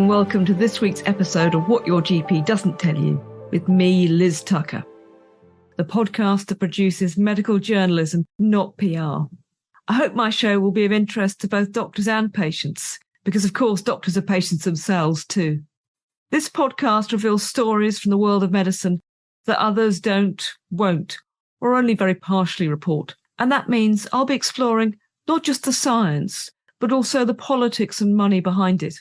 and welcome to this week's episode of What Your GP Doesn't Tell You, with me, Liz Tucker, the podcast that produces medical journalism, not PR. I hope my show will be of interest to both doctors and patients, because of course doctors are patients themselves too. This podcast reveals stories from the world of medicine that others won't, or only very partially report. And that means I'll be exploring not just the science, but also the politics and money behind it.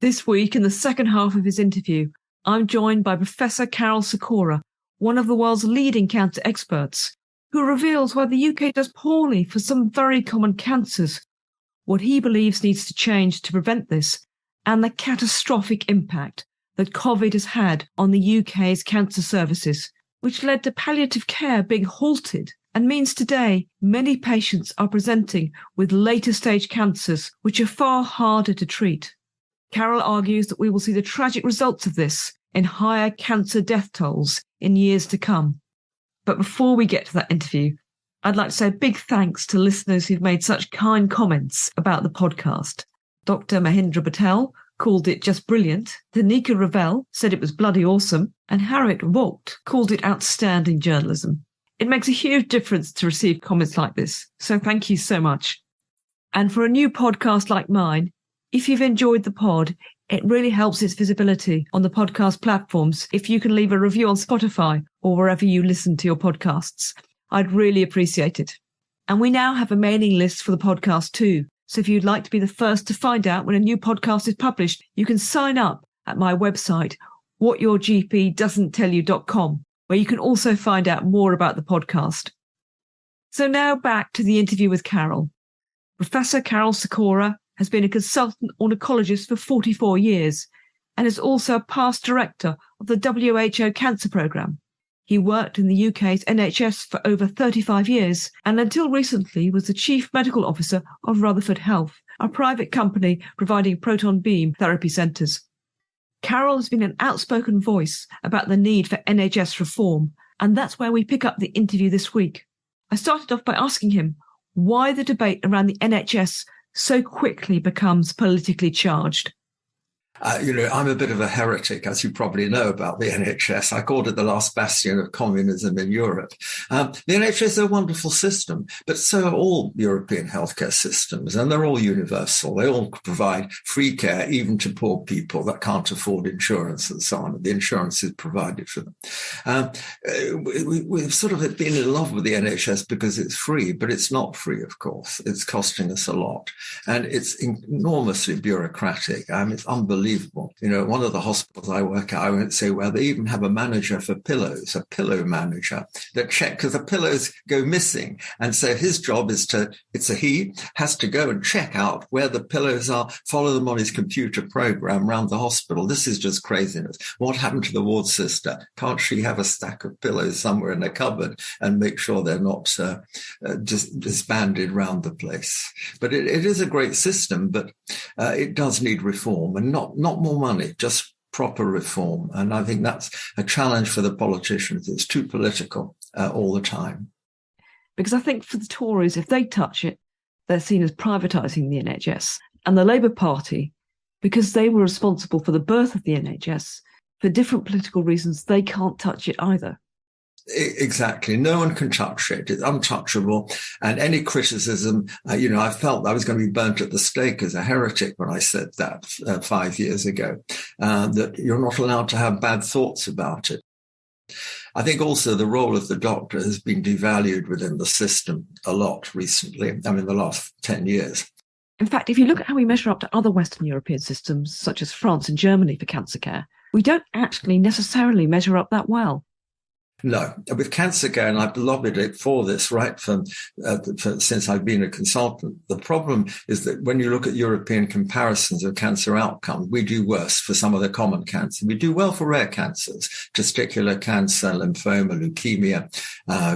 This week, in the second half of his interview, I'm joined by Professor Karol Sikora, one of the world's leading cancer experts, who reveals why the UK does poorly for some very common cancers, what he believes needs to change to prevent this, and the catastrophic impact that COVID has had on the UK's cancer services, which led to palliative care being halted and means today many patients are presenting with later stage cancers which are far harder to treat. Karol argues that we will see the tragic results of this in higher cancer death tolls in years to come. But before we get to that interview, I'd like to say a big thanks to listeners who've made such kind comments about the podcast. Dr. Mahindra Patel called it just brilliant, Danica Ravel said it was bloody awesome, and Harriet Vogt called it outstanding journalism. It makes a huge difference to receive comments like this, so thank you so much. And for a new podcast like mine, if you've enjoyed the pod, it really helps its visibility on the podcast platforms if you can leave a review on Spotify or wherever you listen to your podcasts. I'd really appreciate it. And we now have a mailing list for the podcast too. So if you'd like to be the first to find out when a new podcast is published, you can sign up at my website, whatyourgpdoesn'ttellyu.com, where you can also find out more about the podcast. So now back to the interview with Karol. Professor Karol Sikora has been a consultant oncologist for 44 years and is also a past director of the WHO Cancer Programme. He worked in the UK's NHS for over 35 years and until recently was the Chief Medical Officer of Rutherford Health, a private company providing proton beam therapy centres. Karol has been an outspoken voice about the need for NHS reform, and that's where we pick up the interview this week. I started off by asking him why the debate around the NHS so quickly becomes politically charged. I'm a bit of a heretic, as you probably know, about the NHS. I called it the last bastion of communism in Europe. The NHS is a wonderful system, but so are all European healthcare systems, and they're all universal. They all provide free care, even to poor people that can't afford insurance and so on. The insurance is provided for them. We've sort of been in love with the NHS because it's free, but it's not free, of course. It's costing us a lot, and it's enormously bureaucratic. It's unbelievable. One of the hospitals I work at, I won't say where, they even have a manager for pillows, a pillow manager that check, because the pillows go missing. And so his job is has to go and check out where the pillows are, follow them on his computer program around the hospital. This is just craziness. What happened to the ward sister? Can't she have a stack of pillows somewhere in a cupboard and make sure they're not just disbanded around the place? But it is a great system, but it does need reform, and not more money, just proper reform. And I think that's a challenge for the politicians. It's too political all the time. Because I think for the Tories, if they touch it, they're seen as privatising the NHS. And the Labour Party, because they were responsible for the birth of the NHS, for different political reasons, they can't touch it either. Exactly. No one can touch it. It's untouchable. And any criticism, I felt I was going to be burnt at the stake as a heretic when I said that 5 years ago, that you're not allowed to have bad thoughts about it. I think also the role of the doctor has been devalued within the system a lot recently, the last 10 years. In fact, if you look at how we measure up to other Western European systems, such as France and Germany for cancer care, we don't actually necessarily measure up that well. No, with cancer care, and I've lobbied it for this right since I've been a consultant. The problem is that when you look at European comparisons of cancer outcomes, we do worse for some of the common cancers. We do well for rare cancers, testicular cancer, lymphoma, leukemia,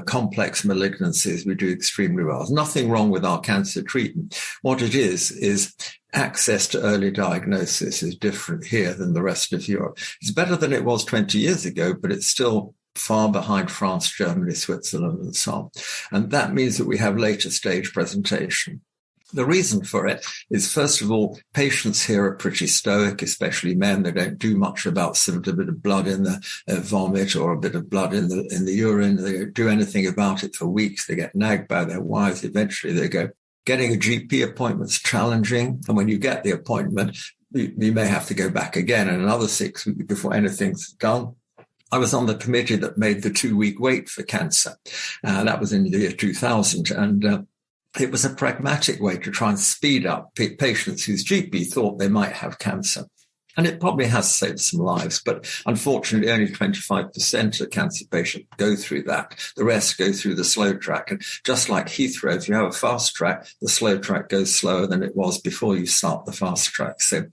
complex malignancies. We do extremely well. There's nothing wrong with our cancer treatment. What it is access to early diagnosis is different here than the rest of Europe. It's better than it was 20 years ago, but it's still far behind France, Germany, Switzerland, and so on. And that means that we have later stage presentation. The reason for it is, first of all, patients here are pretty stoic, especially men. They don't do much about sort of a bit of blood in the vomit or a bit of blood in the urine. They don't do anything about it for weeks. They get nagged by their wives. Eventually they go. Getting a GP appointment's challenging. And when you get the appointment, you may have to go back again in another 6 weeks before anything's done. I was on the committee that made the 2-week wait for cancer. That was in the year 2000. And it was a pragmatic way to try and speed up patients whose GP thought they might have cancer. And it probably has saved some lives, but unfortunately only 25% of cancer patients go through that. The rest go through the slow track. And just like Heathrow, if you have a fast track, the slow track goes slower than it was before you start the fast track. So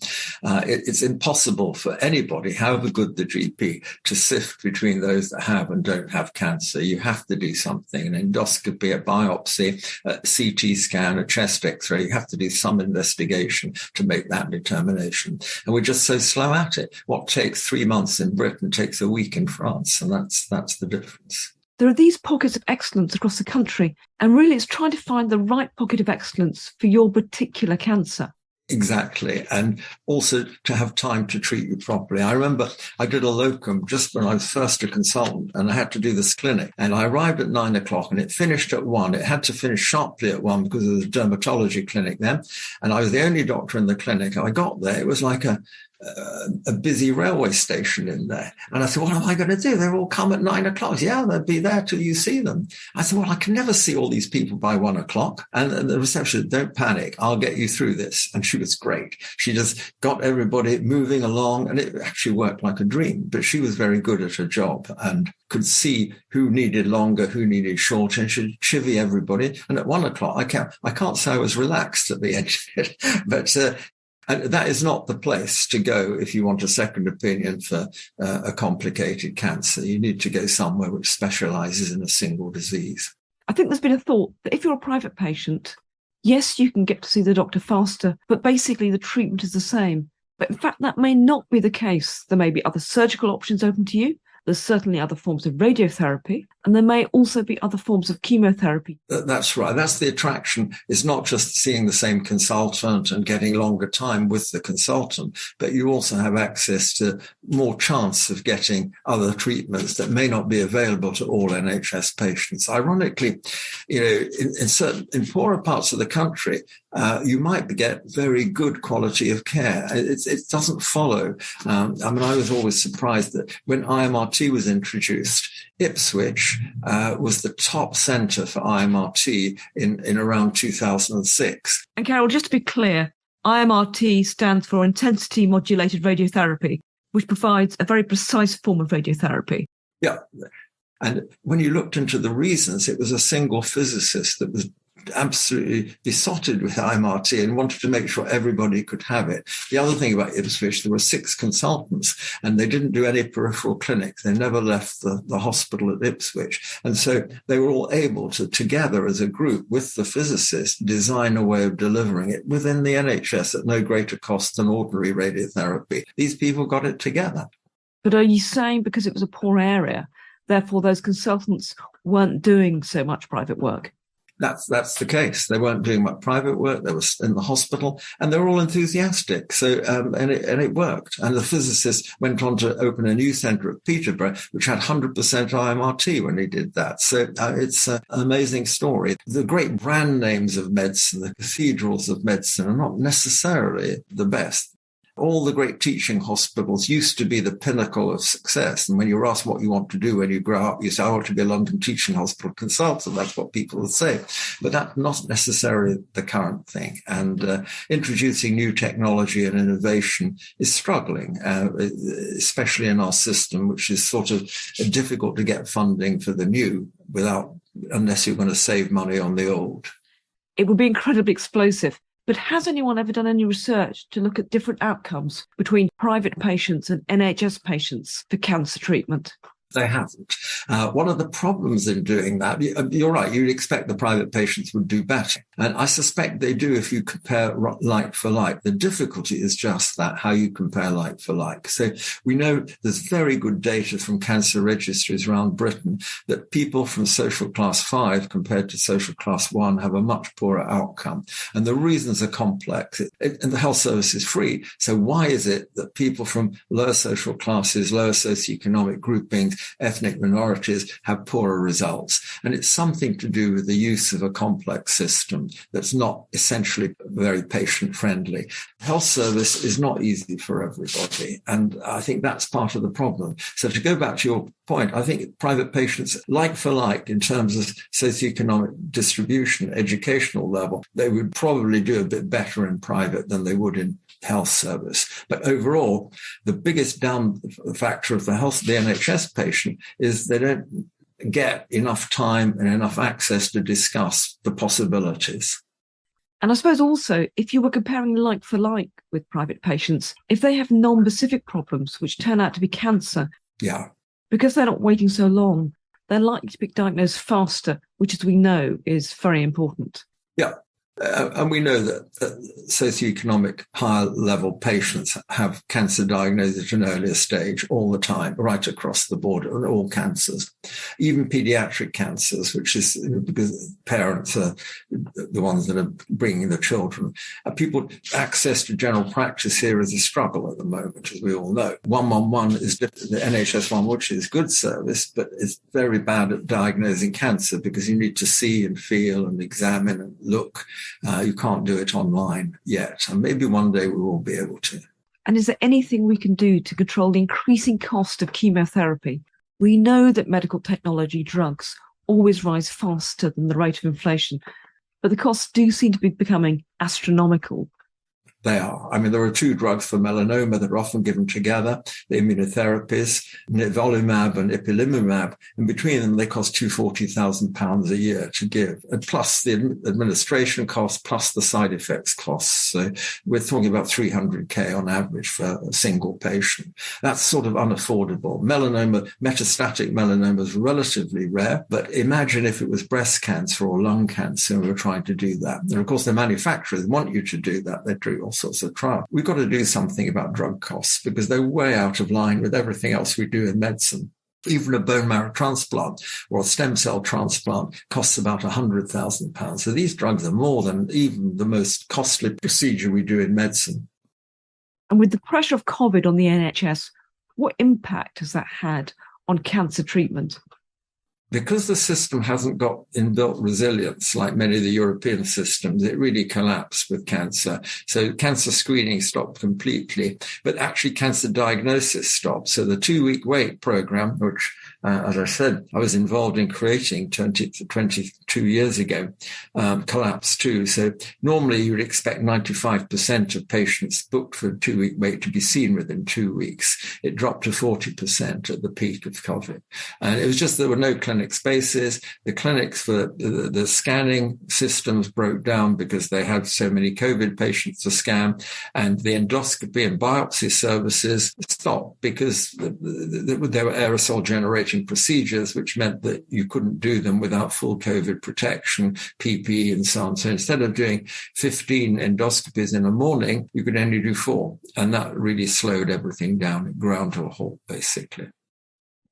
it's impossible for anybody, however good the GP, to sift between those that have and don't have cancer. You have to do something, an endoscopy, a biopsy, a CT scan, a chest x-ray. You have to do some investigation to make that determination. And we're just so slow at it. What takes 3 months in Britain takes a week in France, and that's the difference. There are these pockets of excellence across the country, and really it's trying to find the right pocket of excellence for your particular cancer. Exactly. And also to have time to treat you properly. I remember I did a locum just when I was first a consultant, and I had to do this clinic, and I arrived at 9 o'clock and it finished at 1. It had to finish sharply at 1 because there was a dermatology clinic then. And I was the only doctor in the clinic. I got there. It was like a busy railway station in there. And I said, what am I going to do? They'll all come at 9 o'clock. Yeah, they'll be there till you see them. I said, well, I can never see all these people by 1 o'clock. And the receptionist, don't panic. I'll get you through this. And she was great. She just got everybody moving along, and it actually worked like a dream. But she was very good at her job and could see who needed longer, who needed shorter, and she'd chivvy everybody. And at 1 o'clock, I can't say I was relaxed at the end of it, but and that is not the place to go if you want a second opinion for a complicated cancer. You need to go somewhere which specializes in a single disease. I think there's been a thought that if you're a private patient, yes, you can get to see the doctor faster, but basically the treatment is the same. But in fact, that may not be the case. There may be other surgical options open to you. There's certainly other forms of radiotherapy, and there may also be other forms of chemotherapy. That's right. That's the attraction. It's not just seeing the same consultant and getting longer time with the consultant, but you also have access to more chance of getting other treatments that may not be available to all NHS patients. Ironically, in poorer parts of the country, you might get very good quality of care. It doesn't follow. I was always surprised that when IMRT was introduced, Ipswich was the top centre for IMRT in around 2006. And Karol, just to be clear, IMRT stands for intensity modulated radiotherapy, which provides a very precise form of radiotherapy. Yeah. And when you looked into the reasons, it was a single physicist that was absolutely besotted with IMRT and wanted to make sure everybody could have it. The other thing about Ipswich, there were 6 consultants and they didn't do any peripheral clinics. They never left the hospital at Ipswich. And so they were all able to, together as a group with the physicists, design a way of delivering it within the NHS at no greater cost than ordinary radiotherapy. These people got it together. But are you saying because it was a poor area, therefore those consultants weren't doing so much private work? That's the case. They weren't doing much private work. They were in the hospital, and they were all enthusiastic. So, and it worked. And the physicist went on to open a new centre at Peterborough, which had 100% IMRT when he did that. So it's an amazing story. The great brand names of medicine, the cathedrals of medicine, are not necessarily the best. All the great teaching hospitals used to be the pinnacle of success. And when you're asked what you want to do when you grow up, you say, I want to be a London Teaching Hospital consultant. That's what people would say. But that's not necessarily the current thing. And introducing new technology and innovation is struggling, especially in our system, which is sort of difficult to get funding for the new unless you're going to save money on the old. It would be incredibly explosive. But has anyone ever done any research to look at different outcomes between private patients and NHS patients for cancer treatment? They haven't. One of the problems in doing that, you're right, you'd expect the private patients would do better. And I suspect they do if you compare like for like. The difficulty is just that, how you compare like for like. So we know there's very good data from cancer registries around Britain that people from social class 5 compared to social class 1 have a much poorer outcome. And the reasons are complex. And the health service is free. So why is it that people from lower social classes, lower socioeconomic groupings, ethnic minorities have poorer results? And it's something to do with the use of a complex system that's not essentially very patient friendly. Health service is not easy for everybody. And I think that's part of the problem. So to go back to your point, I think private patients, like for like, in terms of socioeconomic distribution, educational level, they would probably do a bit better in private than they would in health service. But overall, the biggest down factor of the NHS patient is they don't get enough time and enough access to discuss the possibilities. And I suppose also, if you were comparing like for like with private patients, if they have non-specific problems which turn out to be cancer, because they're not waiting so long, they're likely to be diagnosed faster, which, as we know, is very important. Yeah. And we know that socioeconomic higher level patients have cancer diagnosed at an earlier stage all the time, right across the board, all cancers, even pediatric cancers, which is because parents are the ones that are bringing the children. People, access to general practice here is a struggle at the moment, as we all know. 111 is different. The NHS 1, which is good service, but it's very bad at diagnosing cancer because you need to see and feel and examine and look. You can't do it online yet. And maybe one day we will be able to. And is there anything we can do to control the increasing cost of chemotherapy? We know that medical technology drugs always rise faster than the rate of inflation, but the costs do seem to be becoming astronomical. They are. I mean, there are 2 drugs for melanoma that are often given together, the immunotherapies, nivolumab and ipilimumab. And between them, they cost £240,000 a year to give, and plus the administration costs, plus the side effects costs. So we're talking about 300K on average for a single patient. That's sort of unaffordable. Melanoma, metastatic melanoma is relatively rare, but imagine if it was breast cancer or lung cancer and we're trying to do that. And of course, the manufacturers want you to do that. They're doing all sorts of trials. We've got to do something about drug costs because they're way out of line with everything else we do in medicine. Even a bone marrow transplant or a stem cell transplant costs about £100,000. So these drugs are more than even the most costly procedure we do in medicine. And with the pressure of COVID on the NHS, what impact has that had on cancer treatment? Because the system hasn't got inbuilt resilience like many of the European systems, it really collapsed with cancer. So cancer screening stopped completely, but actually cancer diagnosis stopped. So the 2-week wait program, which, as I said, I was involved in creating 22 years ago, collapsed too. So normally you would expect 95% of patients booked for a 2-week wait to be seen within 2 weeks. It dropped to 40% at the peak of COVID. And it was just there were no clinic spaces. The clinics for the scanning systems broke down because they had so many COVID patients to scan, and the endoscopy and biopsy services stopped because there were aerosol generating procedures, which meant that you couldn't do them without full COVID protection, PPE and so on. So instead of doing 15 endoscopies in a morning, you could only do 4. And that really slowed everything down. It ground to a halt, basically.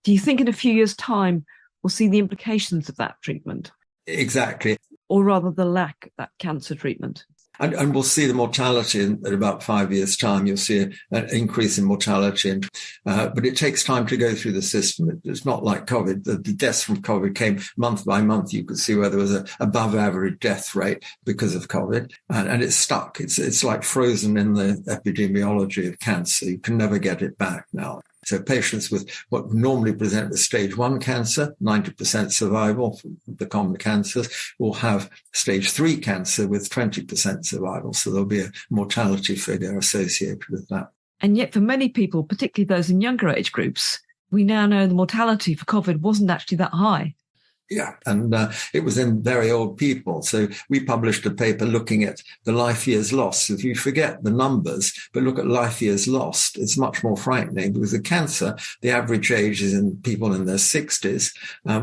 Do you think in a few years' time, we'll see the implications of that treatment? Exactly. Or rather the lack of that cancer treatment? And we'll see the mortality in about 5 years' time. You'll see an increase in mortality. But it takes time to go through the system. It's not like COVID. The deaths from COVID came month by month. You could see where there was an above average death rate because of COVID. And it's stuck. It's like frozen in the epidemiology of cancer. You can never get it back now. So patients with what normally present with stage 1 cancer, 90% survival for the common cancers, will have stage 3 cancer with 20% survival. So there'll be a mortality figure associated with that. And yet for many people, particularly those in younger age groups, we now know the mortality for COVID wasn't actually that high. Yeah, and it was in very old people. So we published a paper looking at the life years lost. If you forget the numbers, but look at life years lost, it's much more frightening because with cancer, the average age is in people in their 60s.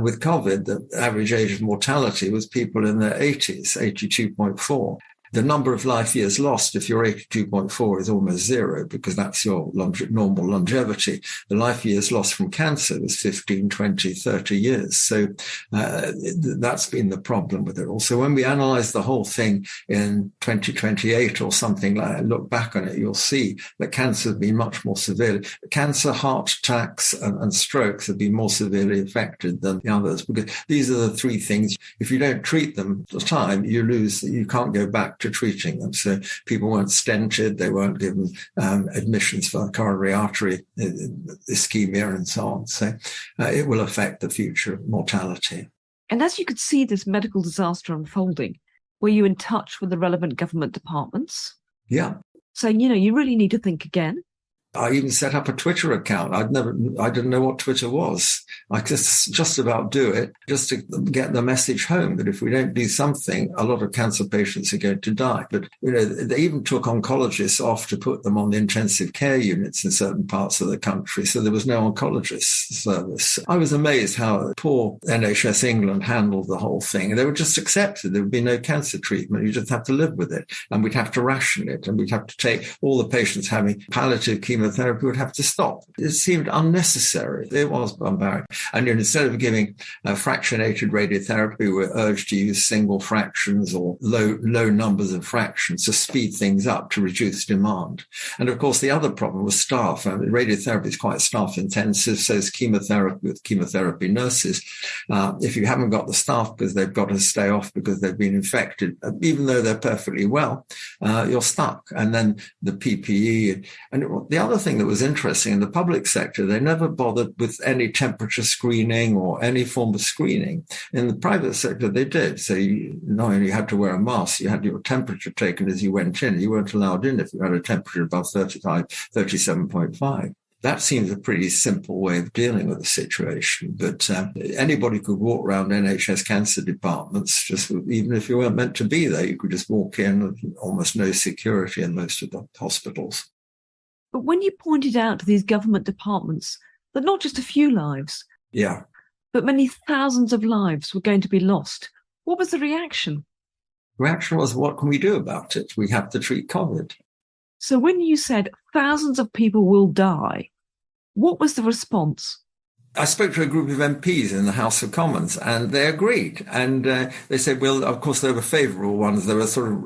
With COVID, the average age of mortality was people in their 80s, 82.4. The number of life years lost, if you're 82.4, is almost zero because that's your normal longevity. The life years lost from cancer was 15, 20, 30 years. So that's been the problem with it all. So when we analyze the whole thing in 2028 or something like that, look back on it, you'll see that cancer has been much more severely. Cancer, heart attacks, and strokes have been more severely affected than the others because these are the three things. If you don't treat them at the time, you can't go back to treating them. So people weren't stented, they weren't given admissions for coronary artery ischemia and so on. So it will affect the future mortality. And as you could see this medical disaster unfolding, were you in touch with the relevant government departments? Yeah. Saying, you really need to think again? I even set up a Twitter account. I didn't know what Twitter was. I could just about do it just to get the message home that if we don't do something, a lot of cancer patients are going to die. But, they even took oncologists off to put them on the intensive care units in certain parts of the country. So there was no oncologist service. I was amazed how poor NHS England handled the whole thing. They were just accepted. There would be no cancer treatment. You just have to live with it. And we'd have to ration it. And we'd have to take all the patients having palliative chemotherapy would have to stop. It seemed unnecessary. It was barbaric. And instead of giving fractionated radiotherapy, we're urged to use single fractions or low numbers of fractions to speed things up to reduce demand. And of course, the other problem was staff. Radiotherapy is quite staff intensive, so is chemotherapy with chemotherapy nurses. If you haven't got the staff because they've got to stay off because they've been infected, even though they're perfectly well, you're stuck. And then the PPE. And the other thing that was interesting in the public sector, they never bothered with any temperature screening or any form of screening. In the private sector, they did. So you not only had to wear a mask, you had your temperature taken as you went in. You weren't allowed in if you had a temperature above 37.5. That seems a pretty simple way of dealing with the situation. But anybody could walk around NHS cancer departments, just even if you weren't meant to be there, you could just walk in with almost no security in most of the hospitals. But when you pointed out to these government departments that not just a few lives, but many thousands of lives were going to be lost, what was the reaction? The reaction was, what can we do about it? We have to treat COVID. So when you said thousands of people will die, what was the response? I spoke to a group of MPs in the House of Commons and they agreed. And they said, well, of course, there were favourable ones. They were sort of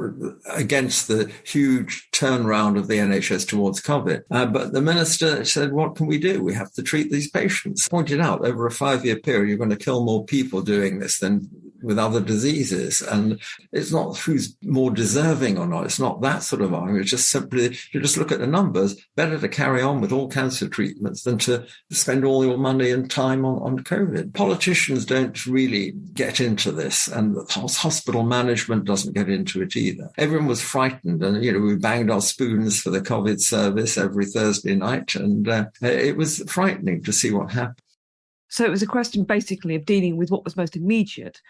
against the huge turnaround of the NHS towards COVID. But the minister said, what can we do? We have to treat these patients. Pointed out over a 5-year period, you're going to kill more people doing this than with other diseases. And it's not who's more deserving or not. It's not that sort of argument. It's just simply, you just look at the numbers, better to carry on with all cancer treatments than to spend all your money and time on COVID. Politicians don't really get into this, and the hospital management doesn't get into it either. Everyone was frightened, and we banged our spoons for the COVID service every Thursday night, and it was frightening to see what happened. So it was a question basically of dealing with what was most immediate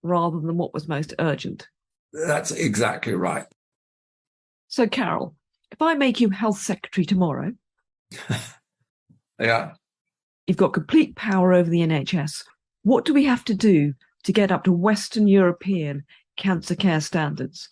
rather than what was most urgent. That's exactly right. So, Karol, if I make you health secretary tomorrow, yeah, you've got complete power over the NHS. What do we have to do to get up to Western European cancer care standards?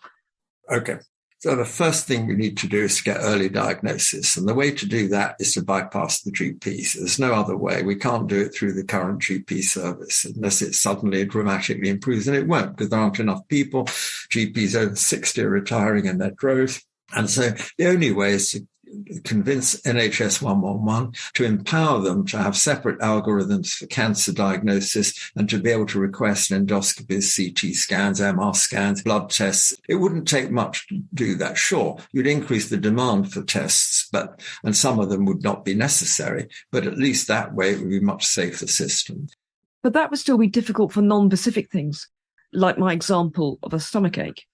Okay. So the first thing we need to do is to get early diagnosis. And the way to do that is to bypass the GPs. There's no other way. We can't do it through the current GP service unless it suddenly dramatically improves. And it won't because there aren't enough people. GPs over 60 are retiring in their droves. And so the only way is to convince NHS 111 to empower them to have separate algorithms for cancer diagnosis and to be able to request endoscopies, CT scans, MR scans, blood tests. It wouldn't take much to do that. Sure, you'd increase the demand for tests, and some of them would not be necessary, but at least that way it would be a much safer system. But that would still be difficult for non-specific things, like my example of a stomachache.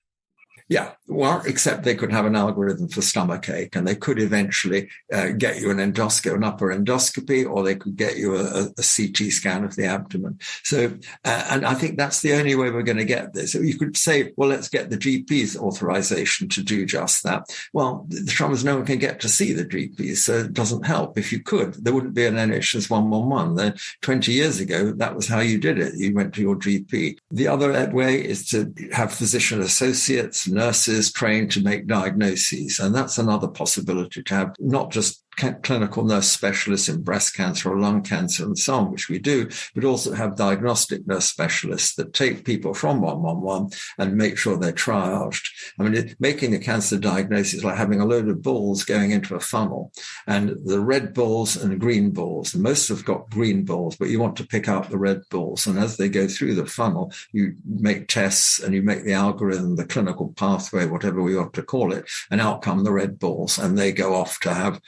Yeah, well, except they could have an algorithm for stomachache, and they could eventually get you an upper endoscopy, or they could get you a CT scan of the abdomen. So, and I think that's the only way we're going to get this. So you could say, well, let's get the GP's authorization to do just that. Well, the trouble is no one can get to see the GPs, so it doesn't help. If you could, there wouldn't be an NHS 111. 20 years ago, that was how you did it. You went to your GP. The other way is to have physician associates, nurses trained to make diagnoses. And that's another possibility, to have not just clinical nurse specialists in breast cancer or lung cancer and so on, which we do, but also have diagnostic nurse specialists that take people from 111 and make sure they're triaged. I mean, making a cancer diagnosis is like having a load of balls going into a funnel, and the red balls and green balls. And most have got green balls, but you want to pick out the red balls. And as they go through the funnel, you make tests and you make the algorithm, the clinical pathway, whatever we ought to call it, and out come the red balls, and they go off to have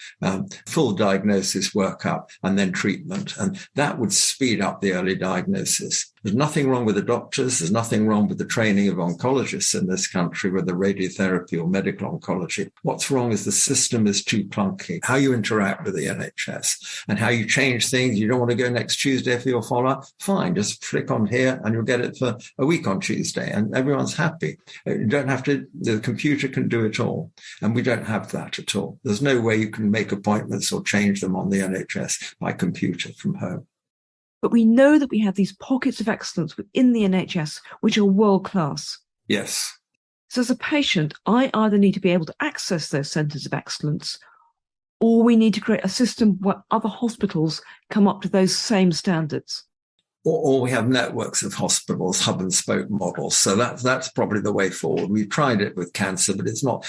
full diagnosis, workup, and then treatment. And that would speed up the early diagnosis. There's nothing wrong with the doctors. There's nothing wrong with the training of oncologists in this country, whether radiotherapy or medical oncology. What's wrong is the system is too clunky. How you interact with the NHS and how you change things. You don't want to go next Tuesday for your follow-up? Fine, just click on here and you'll get it for a week on Tuesday, and everyone's happy. You don't have to, the computer can do it all. And we don't have that at all. There's no way you can make appointments or change them on the NHS by computer from home. But we know that we have these pockets of excellence within the NHS, which are world-class. Yes. So as a patient, I either need to be able to access those centres of excellence, or we need to create a system where other hospitals come up to those same standards. Or we have networks of hospitals, hub and spoke models. So that's probably the way forward. We've tried it with cancer, but it's not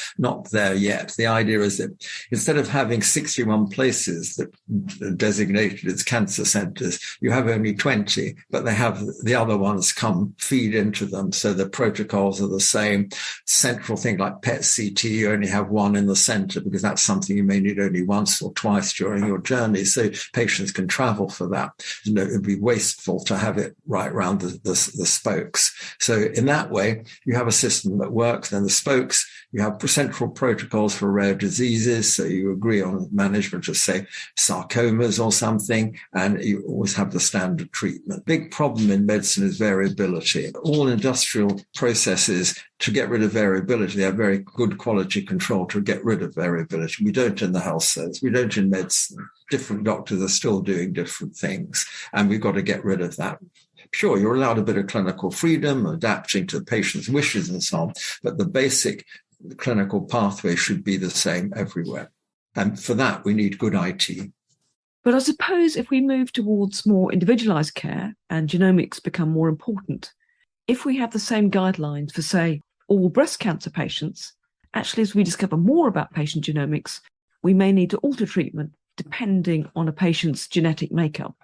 there yet. The idea is that instead of having 61 places that are designated as cancer centres, you have only 20, but they have the other ones feed into them. So the protocols are the same. Central thing like PET-CT, you only have one in the centre because that's something you may need only once or twice during your journey. So patients can travel for that. It would be wasteful to have it right around the spokes. So in that way, you have a system that works. Then the spokes, you have central protocols for rare diseases. So you agree on management of, say, sarcomas or something, and you always have the standard treatment. Big problem in medicine is variability. All industrial processes, to get rid of variability, they have very good quality control to get rid of variability. We don't in the health service. We don't in medicine. Different doctors are still doing different things, and we've got to get rid of that. Sure, you're allowed a bit of clinical freedom, adapting to the patient's wishes and so on, but the basic clinical pathway should be the same everywhere. And for that, we need good IT. But I suppose if we move towards more individualised care and genomics become more important, if we have the same guidelines for, say, all breast cancer patients, actually, as we discover more about patient genomics, we may need to alter treatment depending on a patient's genetic makeup.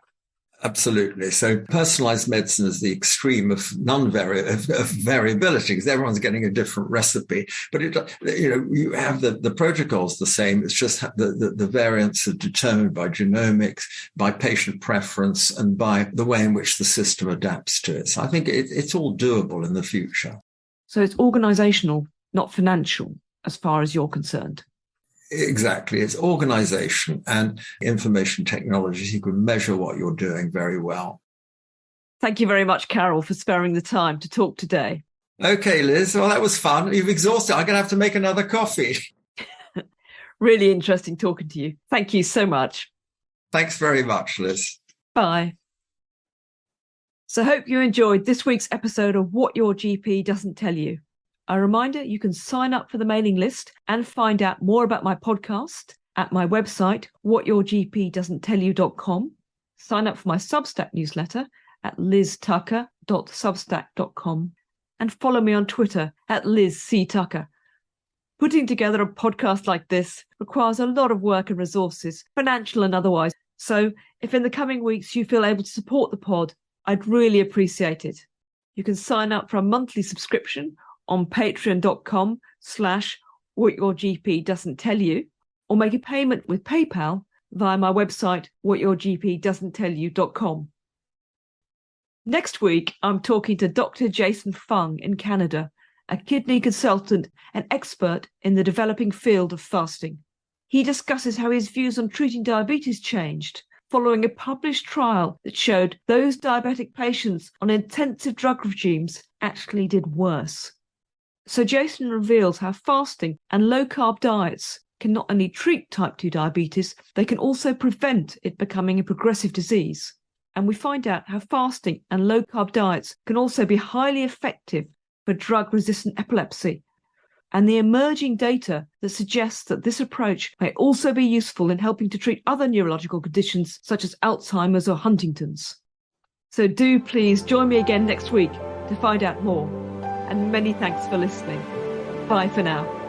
Absolutely. So personalized medicine is the extreme of variability, because everyone's getting a different recipe. But you have the protocols the same. It's just the variants are determined by genomics, by patient preference, and by the way in which the system adapts to it. So I think it's all doable in the future. So it's organizational, not financial, as far as you're concerned. Exactly. It's organization and information technologies. You can measure what you're doing very well. Thank you very much, Karol, for sparing the time to talk today. Okay, Liz. Well, that was fun. You've exhausted. I'm going to have to make another coffee. Really interesting talking to you. Thank you so much. Thanks very much, Liz. Bye. So hope you enjoyed this week's episode of What Your GP Doesn't Tell You. A reminder, you can sign up for the mailing list and find out more about my podcast at my website, whatyourgpdoesn'ttellyu.com. Sign up for my Substack newsletter at liztucker.substack.com and follow me on Twitter at LizCTucker. Putting together a podcast like this requires a lot of work and resources, financial and otherwise. So if in the coming weeks you feel able to support the pod, I'd really appreciate it. You can sign up for a monthly subscription on patreon.com/whatyourgpdoesn'ttellyu, or make a payment with PayPal via my website, whatyourgpdoesn'ttellyu.com. Next week, I'm talking to Dr. Jason Fung in Canada a kidney consultant and expert in the developing field of fasting. He discusses how his views on treating diabetes changed following a published trial that showed those diabetic patients on intensive drug regimes actually did worse. So Jason reveals how fasting and low-carb diets can not only treat type 2 diabetes, they can also prevent it becoming a progressive disease. And we find out how fasting and low-carb diets can also be highly effective for drug-resistant epilepsy, and the emerging data that suggests that this approach may also be useful in helping to treat other neurological conditions such as Alzheimer's or Huntington's. So do please join me again next week to find out more. And many thanks for listening. Bye for now.